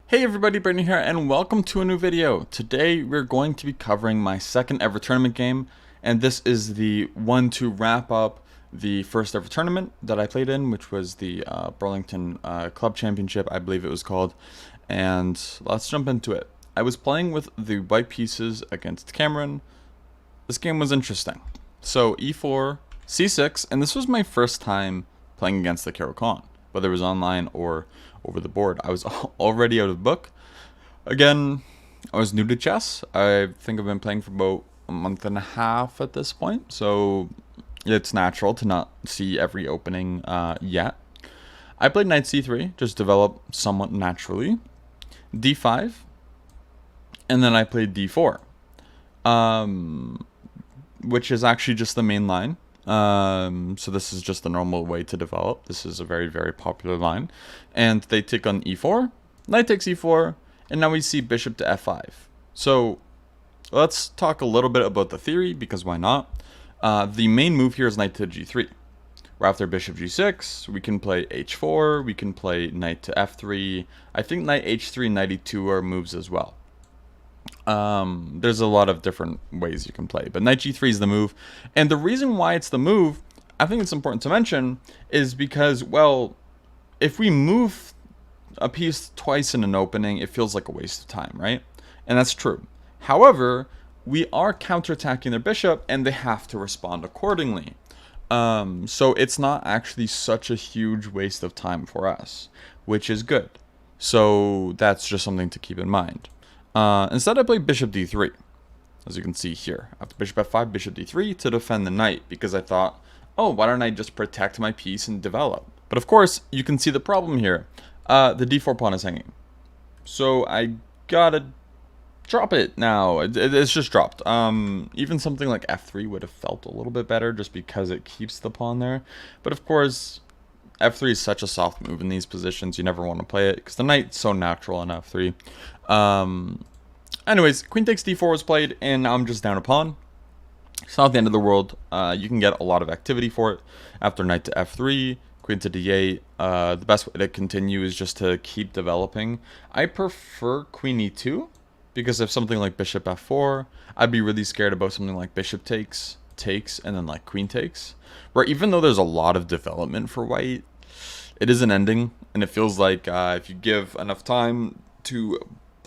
Hey everybody, Brittany here, and welcome to a new video. Today we're going to be covering my second ever tournament game, and this is the one to wrap up the first ever tournament that I played in, which was the Burlington Club Championship, I believe it was called. And let's jump into it. I was playing with the white pieces against Cameron. This game was interesting. So e4, c6, and this was my first time playing against the Caro-Kann, whether it was online or over the board. I was already out of book. Again, I was new to chess. I think I've been playing for about a month and a half at this point, so it's natural to not see every opening yet. I played knight c3, just developed somewhat naturally. d5, and then I played d4, which is actually just the main line. So this is just the normal way to develop. This is a very, very popular line. And they take on e4, knight takes e4, and now we see bishop to f5. So let's talk a little bit about the theory, because why not? The main move here is knight to g3. Right after bishop g6, we can play h4, we can play knight to f3. I think knight h3, knight e2 are moves as well. There's a lot of different ways you can play, but knight g3 is the move. And the reason why it's the move, I think it's important to mention, is because, well, if we move a piece twice in an opening, it feels like a waste of time, right? And that's true. However, we are counterattacking their bishop, and they have to respond accordingly. So it's not actually such a huge waste of time for us, which is good. So that's just something to keep in mind. Instead, I played bishop d3, as you can see here. After bishop f5, bishop d3 to defend the knight, because I thought, oh, why don't I just protect my piece and develop? But of course, you can see the problem here. The d4 pawn is hanging. So I gotta drop it now. It's just dropped. Even something like f3 would have felt a little bit better, just because it keeps the pawn there. But of course, f3 is such a soft move in these positions. You never want to play it, because the knight's so natural on f3. Anyways, queen takes d4 was played, and now I'm just down a pawn. It's not the end of the world. You can get a lot of activity for it. After knight to f3, queen to d8, the best way to continue is just to keep developing. I prefer queen e2, because if something like bishop f4, I'd be really scared about something like bishop takes, and then like queen takes. Where even though there's a lot of development for white, it is an ending, and it feels like if you give enough time to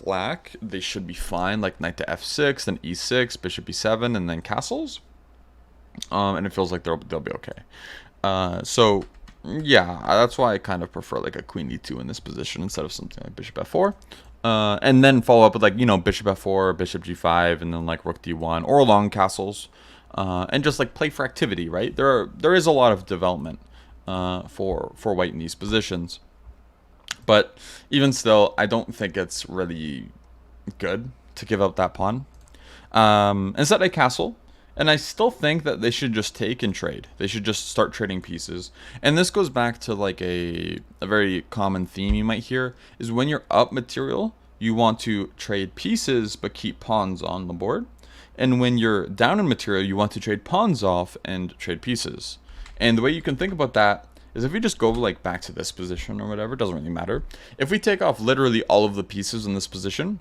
black, they should be fine, like knight to f6, then e6, bishop e7, and then castles. And it feels like they'll be okay. So yeah, that's why I kind of prefer like a queen e2 in this position instead of something like bishop f4. And then follow up with, like, you know, bishop f4, bishop g5, and then like rook d1 or long castles, and just like play for activity, right? There is a lot of development for white in these positions. But even still, I don't think it's really good to give up that pawn. Instead, I castle. And I still think that they should just take and trade. They should just start trading pieces. And this goes back to like a very common theme you might hear, is when you're up material, you want to trade pieces but keep pawns on the board. And when you're down in material, you want to trade pawns off and trade pieces. And the way you can think about that is if we just go like back to this position or whatever, it doesn't really matter. If we take off literally all of the pieces in this position,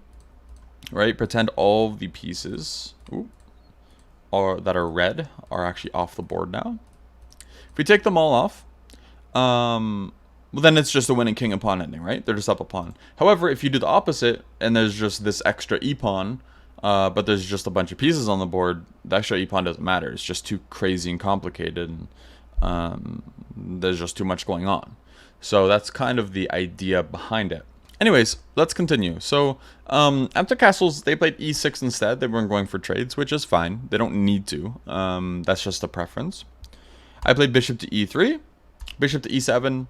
right? Pretend all of the pieces that are red are actually off the board now. If we take them all off, well, then it's just a winning king and pawn ending, right? They're just up a pawn. However, if you do the opposite and there's just this extra e-pawn, but there's just a bunch of pieces on the board, the extra e-pawn doesn't matter. It's just too crazy and complicated. And there's just too much going on. So that's kind of the idea behind it. Anyways, let's continue. So after castles, they played e6 instead. They weren't going for trades, which is fine. They don't need to. That's just a preference. I played bishop to e3, bishop to e7,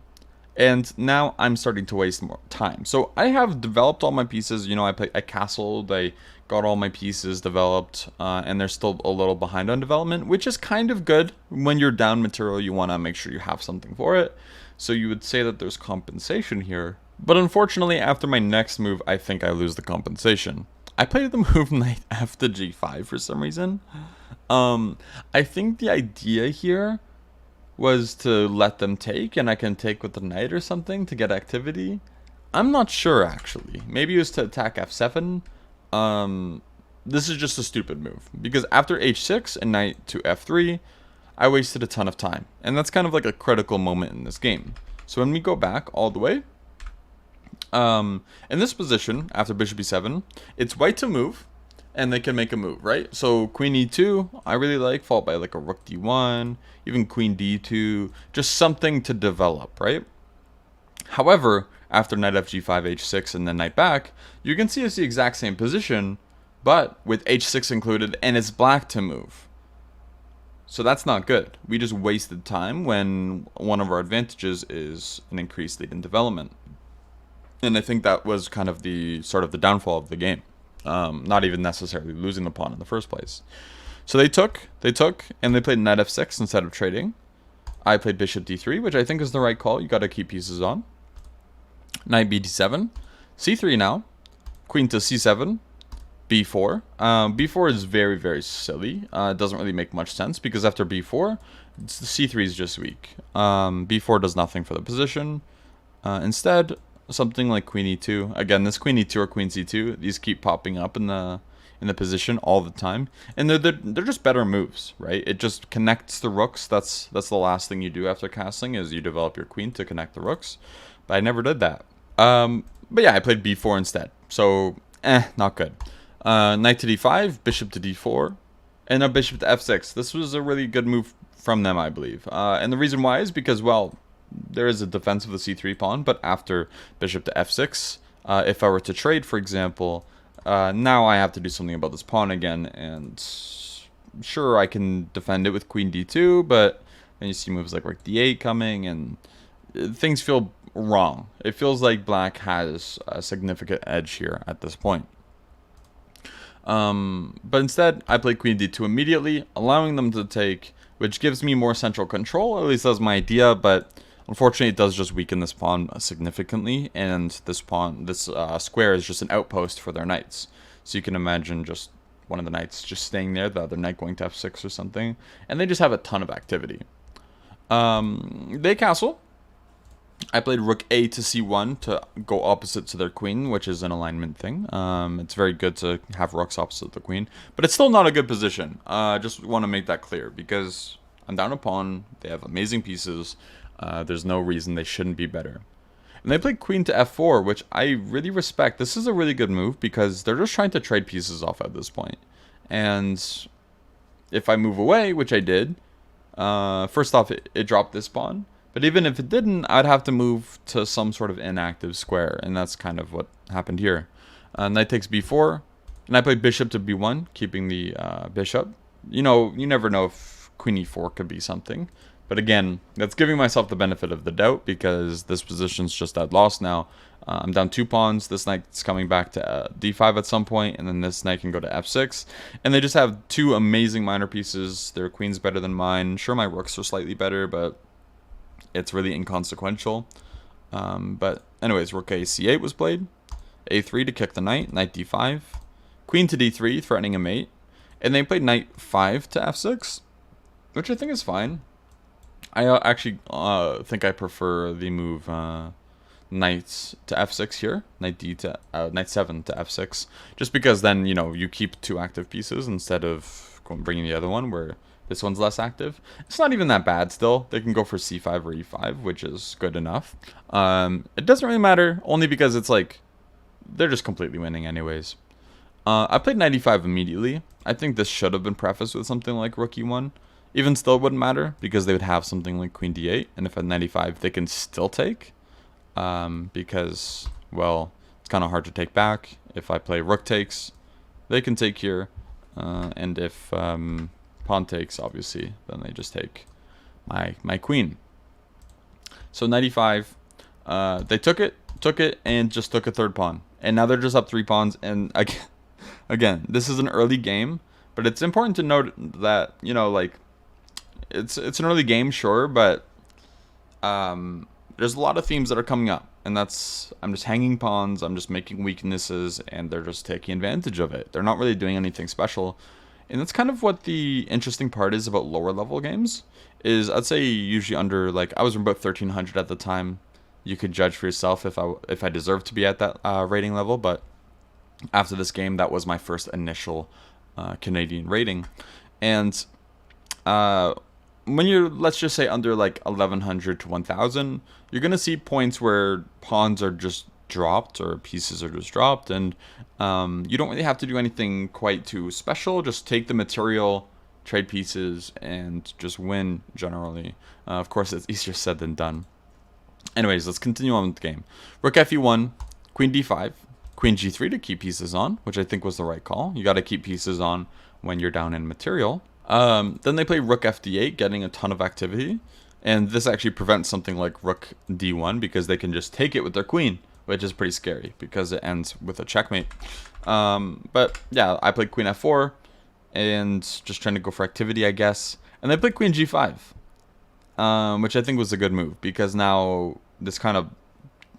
and now I'm starting to waste more time. So I have developed all my pieces. You know, I castled, I got all my pieces developed, and they're still a little behind on development, which is kind of good. When you're down material, you want to make sure you have something for it. So you would say that there's compensation here. But unfortunately, after my next move, I think I lose the compensation. I played the move knight f to g5 for some reason. I think the idea here was to let them take, and I can take with the knight or something to get activity. I'm not sure, actually. Maybe it was to attack f7. This is just a stupid move. Because after h6 and knight to f3, I wasted a ton of time. And that's kind of like a critical moment in this game. So when we go back all the way, in this position, after bishop e7, it's white to move, and they can make a move, right? So queen e2, I really like, followed by like a rook d1, even queen d2, just something to develop, right? However, after knight fg5, h6, and then knight back, you can see it's the exact same position, but with h6 included, and it's black to move. So that's not good. We just wasted time when one of our advantages is an increased lead in development. And I think that was kind of the sort of the downfall of the game. Not even necessarily losing the pawn in the first place. So they took, and they played knight f6 instead of trading. I played bishop d3, which I think is the right call. You got to keep pieces on. Knight b7, c3 now, queen to c7, b4. B4 is very, very silly. It doesn't really make much sense because after b4, c3 is just weak. B4 does nothing for the position. Instead, something like queen e2. Again, this queen e2 or queen c2, these keep popping up in the position all the time, and they're just better moves, right? It just connects the rooks. That's the last thing you do after castling is you develop your queen to connect the rooks. But I never did that. But yeah, I played b4 instead. So, not good. Knight to d5, bishop to d4, and a bishop to f6. This was a really good move from them, I believe. And the reason why is because, well, there is a defense of the c3 pawn, but after bishop to f6, if I were to trade, for example, now I have to do something about this pawn again, and sure, I can defend it with queen d2, but then you see moves like rook d8 coming, and things feel wrong. It feels like black has a significant edge here at this point. But instead, I played queen d2 immediately, allowing them to take, which gives me more central control, at least that's my idea, but unfortunately it does just weaken this pawn significantly, and this square is just an outpost for their knights. So you can imagine just one of the knights just staying there, the other knight going to f6 or something, and they just have a ton of activity. They castle. I played rook a to c1 to go opposite to their queen, which is an alignment thing. It's very good to have rooks opposite the queen, but it's still not a good position. Just want to make that clear because I'm down a pawn. They have amazing pieces. There's no reason they shouldn't be better. And they played queen to f4, which I really respect. This is a really good move because they're just trying to trade pieces off at this point. And if I move away, which I did, first off, it dropped this pawn. But even if it didn't, I'd have to move to some sort of inactive square, and that's kind of what happened here. Knight takes b4, and I played bishop to b1, keeping the bishop. You know, you never know if queen e4 could be something. But again, that's giving myself the benefit of the doubt because this position's just at loss now. I'm down 2 pawns. This knight's coming back to d5 at some point, and then this knight can go to f6. And they just have 2 amazing minor pieces. Their queen's better than mine. Sure, my rooks are slightly better, but it's really inconsequential. But anyways, rook a c8 was played. a3 to kick the knight. Knight d5. Queen to d3, threatening a mate. And they played knight 5 to f6, which I think is fine. I actually think I prefer the move knight to f6 here. Knight 7 to f6. Just because then, you know, you keep 2 active pieces instead of bringing the other one where this one's less active. It's not even that bad still. They can go for c5 or e5, which is good enough. It doesn't really matter, only because it's like, they're just completely winning anyways. I played knight e5 immediately. I think this should have been prefaced with something like rook e1. Even still, it wouldn't matter, because they would have something like queen d8. And if at knight e5, they can still take. Because, well, it's kind of hard to take back. If I play rook takes, they can take here. And if pawn takes, obviously, then they just take my queen. So knight e5, they took it, and just took a 3rd pawn. And now they're just up 3 pawns. And again, this is an early game, but it's important to note that, you know, like, it's an early game, sure, but there's a lot of themes that are coming up, and that's, I'm just hanging pawns, I'm just making weaknesses, and they're just taking advantage of it. They're not really doing anything special, and that's kind of what the interesting part is about lower level games, is I'd say usually under, like, I was about 1300 at the time, You could judge for yourself if I deserve to be at that rating level. But after this game, that was my first initial Canadian rating. And when you're, let's just say, under like 1100 to 1000, you're going to see points where pawns are just dropped or pieces are just dropped, and you don't really have to do anything quite too special. Just take the material, trade pieces, and just win generally. Of course, it's easier said than done. Anyways, let's continue on with the game. Rook fe1, queen d5, queen g3 to keep pieces on, which I think was the right call. You got to keep pieces on when you're down in material. Then they play rook fd8, getting a ton of activity. And this actually prevents something like rook d1 because they can just take it with their queen, which is pretty scary because it ends with a checkmate. But yeah, I played queen f4 and just trying to go for activity, I guess. And they played queen g5, which I think was a good move because now this kind of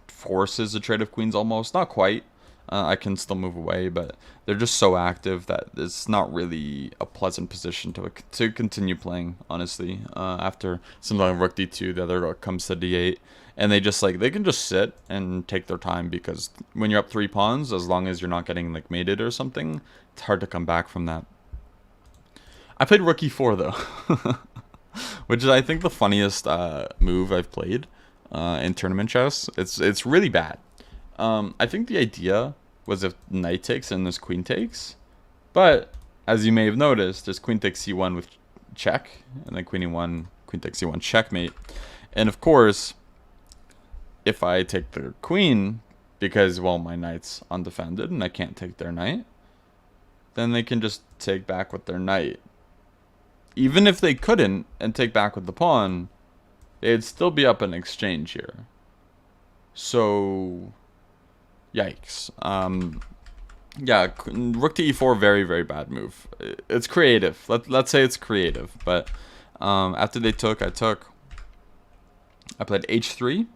forces a trade of queens almost. Not quite. I can still move away, but they're just so active that it's not really a pleasant position to continue playing, honestly. After something like rook d2, the other rook comes to d8, and they can just sit and take their time because when you're up 3 pawns, as long as you're not getting like mated or something, it's hard to come back from that. I played rook e4 though, which is I think the funniest move I've played in tournament chess. It's really bad. I think the idea was if knight takes and this queen takes, but as you may have noticed, there's queen takes c1 with check, and then queen e1, queen takes c1 checkmate. And of course, if I take their queen, because, well, my knight's undefended and I can't take their knight, then they can just take back with their knight. Even if they couldn't and take back with the pawn, they'd still be up in exchange here. So yikes. Yeah, rook to e4, very, very bad move. It's creative. Let's say it's creative. But after they took, I played h3,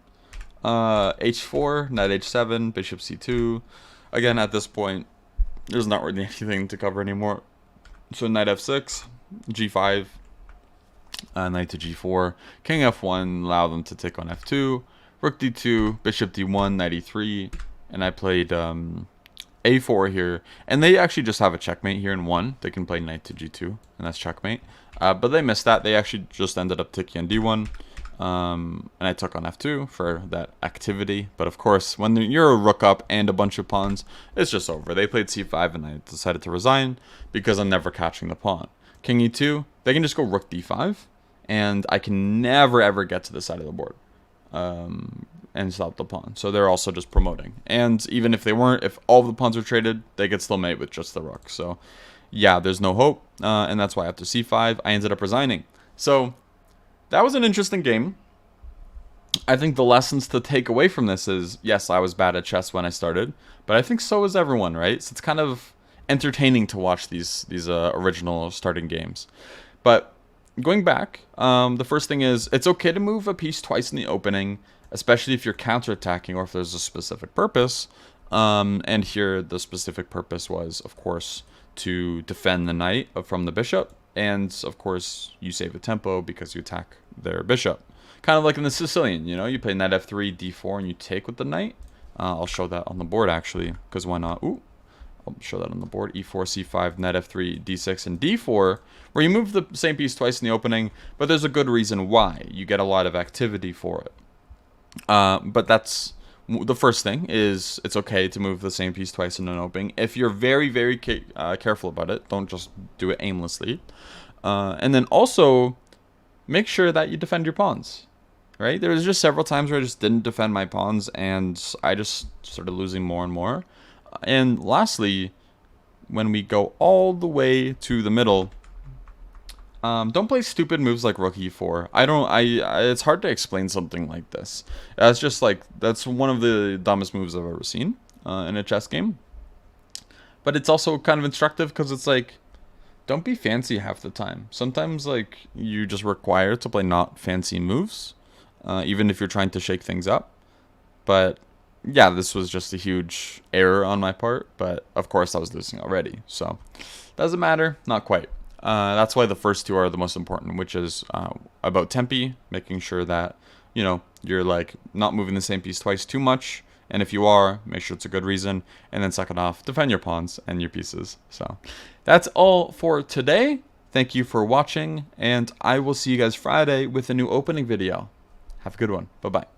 h4, knight h7, bishop c2. Again, at this point, there's not really anything to cover anymore. So knight f6, g5, knight to g4, king f1, allow them to take on f2, rook d2, bishop d1, knight e3, and I played a4 here, and they actually just have a checkmate here in 1. They can play knight to g2, and that's checkmate. But they missed that. They actually just ended up taking on d1, and I took on f2 for that activity. But of course, when you're a rook up and a bunch of pawns, it's just over. They played c5, and I decided to resign because I'm never catching the pawn. King e2, they can just go rook d5, and I can never ever get to the side of the board and stop the pawn. So they're also just promoting. And even if they weren't, if all the pawns were traded, they could still mate with just the rook. So yeah, there's no hope. And that's why after c5, I ended up resigning. So that was an interesting game. I think the lessons to take away from this is, yes, I was bad at chess when I started, but I think so is everyone, right? So it's kind of entertaining to watch these original starting games. But going back, the first thing is it's okay to move a piece twice in the opening, especially if you're counterattacking or if there's a specific purpose. And here the specific purpose was, of course, to defend the knight from the bishop. And, of course, you save the tempo because you attack their bishop. Kind of like in the Sicilian, you know, you play knight f3, d4, and you take with the knight. I'll show that on the board, actually, because why not? Ooh. I'll show that on the board. e4, c5, knight f3, d6, and d4, where you move the same piece twice in the opening, but there's a good reason why. You get a lot of activity for it. But that's the first thing, is it's okay to move the same piece twice in an opening. If you're very, very careful about it, don't just do it aimlessly. And then also, make sure that you defend your pawns. Right? There was just several times where I just didn't defend my pawns, and I just started losing more and more. And lastly, when we go all the way to the middle, don't play stupid moves like rook e4. It's hard to explain something like this. That's just like, that's one of the dumbest moves I've ever seen in a chess game. But it's also kind of instructive because it's like, don't be fancy half the time. Sometimes like you just require to play not fancy moves, even if you're trying to shake things up. But yeah, this was just a huge error on my part, but of course I was losing already, so doesn't matter, not quite. That's why the first two are the most important, which is about tempi, making sure that you know, you're like not moving the same piece twice too much. And if you are, make sure it's a good reason. And then second off, defend your pawns and your pieces. So that's all for today. Thank you for watching, and I will see you guys Friday with a new opening video. Have a good one. Bye-bye.